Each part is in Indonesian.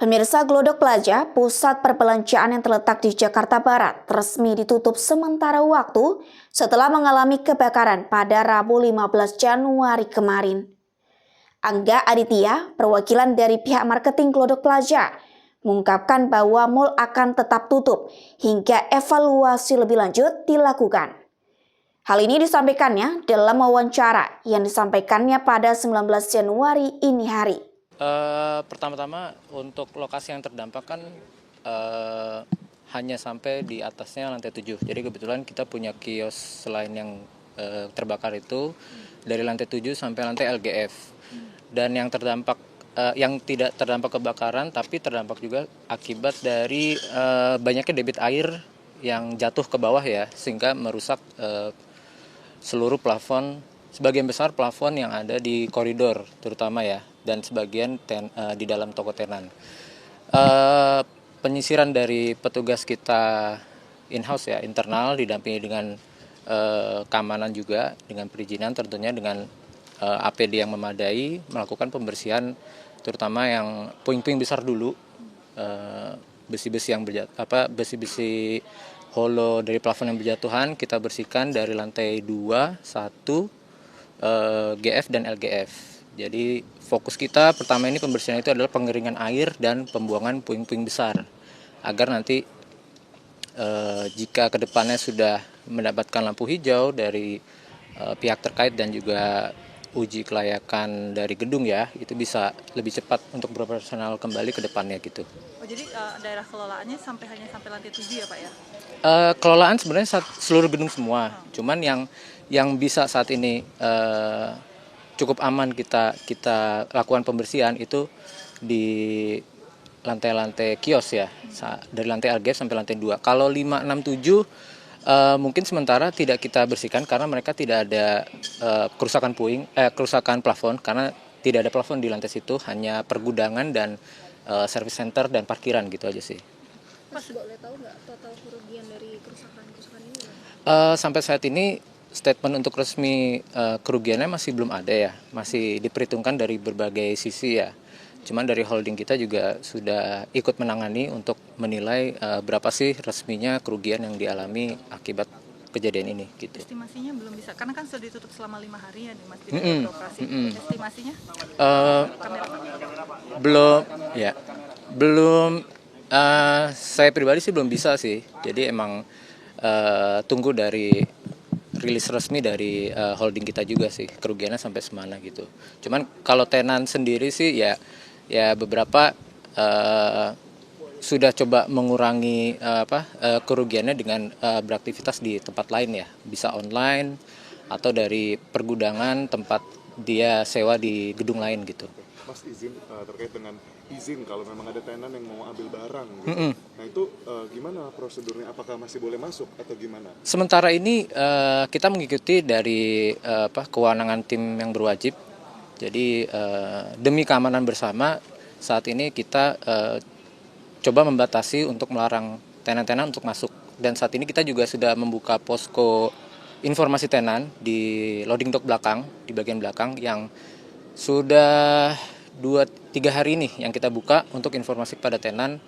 Pemirsa, Glodok Plaza, pusat perbelanjaan yang terletak di Jakarta Barat, resmi ditutup sementara waktu setelah mengalami kebakaran pada Rabu 15 Januari kemarin. Angga Aditya, perwakilan dari pihak marketing Glodok Plaza, mengungkapkan bahwa mal akan tetap tutup hingga evaluasi lebih lanjut dilakukan. Hal ini disampaikannya dalam wawancara yang disampaikannya pada 19 Januari ini hari. Pertama-tama untuk lokasi yang terdampak kan hanya sampai di atasnya lantai 7. Jadi kebetulan kita punya kios selain yang terbakar itu dari lantai 7 sampai lantai LGF. Dan yang terdampak yang tidak terdampak kebakaran tapi terdampak juga akibat dari banyaknya debit air yang jatuh ke bawah ya, sehingga merusak seluruh plafon, sebagian besar plafon yang ada di koridor terutama ya, dan sebagian di dalam toko tenan. Penyisiran dari petugas kita in-house ya, internal, didampingi dengan keamanan juga, dengan perizinan tentunya, dengan APD yang memadai, melakukan pembersihan terutama yang puing-puing besar dulu, besi-besi yang besi-besi holo dari plafon yang berjatuhan kita bersihkan dari lantai 2, 1, GF dan LGF. Jadi fokus kita pertama ini pembersihan itu adalah pengeringan air dan pembuangan puing-puing besar. Agar nanti jika kedepannya sudah mendapatkan lampu hijau dari pihak terkait dan juga uji kelayakan dari gedung ya, itu bisa lebih cepat untuk beroperasional kembali ke depannya gitu. Oh, jadi daerah kelolaannya hanya sampai lantai 7 ya Pak ya? Kelolaan sebenarnya seluruh gedung semua, cuman yang bisa saat ini cukup aman kita lakukan pembersihan itu di lantai-lantai kios ya, dari lantai LGF sampai lantai 2. Kalau 5, 6, 7 mungkin sementara tidak kita bersihkan karena mereka tidak ada kerusakan plafon, karena tidak ada plafon di lantai situ, hanya pergudangan dan service center dan parkiran gitu aja sih. Mas, boleh tahu nggak total kerugian dari kerusakan ini? Sampai saat ini statement untuk resmi kerugiannya masih belum ada ya, masih diperhitungkan dari berbagai sisi ya. Cuman dari holding kita juga sudah ikut menangani untuk menilai berapa sih resminya kerugian yang dialami akibat kejadian ini gitu. Estimasinya belum bisa, karena kan sudah ditutup selama 5 hari ya Mas, tidak beroperasi. Estimasinya? Belum. Saya pribadi sih belum bisa sih. Jadi emang tunggu dari rilis resmi dari holding kita juga sih kerugiannya sampai semana gitu. Cuman kalau tenan sendiri sih ya beberapa sudah coba mengurangi kerugiannya dengan beraktivitas di tempat lain ya, bisa online atau dari pergudangan tempat dia sewa di gedung lain gitu. Mas, izin terkait dengan izin kalau memang ada tenan yang mau ambil barang gitu. Nah itu gimana prosedurnya, apakah masih boleh masuk atau gimana? Sementara ini kita mengikuti dari kewenangan tim yang berwajib. Jadi demi keamanan bersama saat ini kita coba membatasi untuk melarang tenan-tenan untuk masuk. Dan saat ini kita juga sudah membuka posko informasi tenan di loading dock belakang, di bagian belakang, yang sudah 2-3 hari ini yang kita buka untuk informasi kepada tenan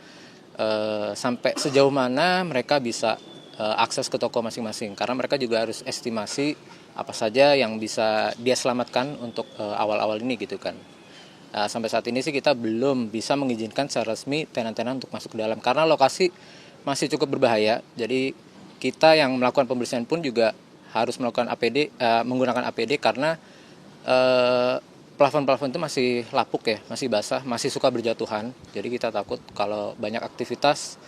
sampai sejauh mana mereka bisa akses ke toko masing-masing, karena mereka juga harus estimasi apa saja yang bisa dia selamatkan untuk awal-awal ini gitu kan. Sampai saat ini sih kita belum bisa mengizinkan secara resmi tenan-tenan untuk masuk ke dalam karena lokasi masih cukup berbahaya. Jadi kita yang melakukan pembersihan pun juga harus melakukan menggunakan APD karena plafon-plafon itu masih lapuk ya, masih basah, masih suka berjatuhan. Jadi kita takut kalau banyak aktivitas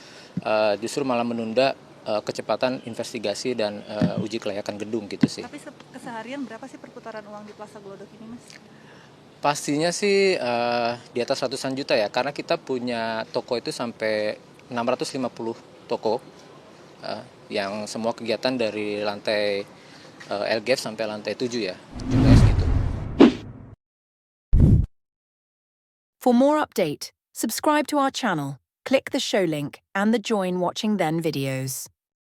justru malah menunda kecepatan investigasi dan uji kelayakan gedung gitu sih. Tapi keseharian berapa sih perputaran uang di Plaza Glodok ini, Mas? Pastinya sih di atas ratusan juta ya, karena kita punya toko itu sampai 650 toko yang semua kegiatan dari lantai LGF sampai lantai 7 ya. Jumlahnya segitu. For more update, subscribe to our channel, click the show link and the join watching then videos.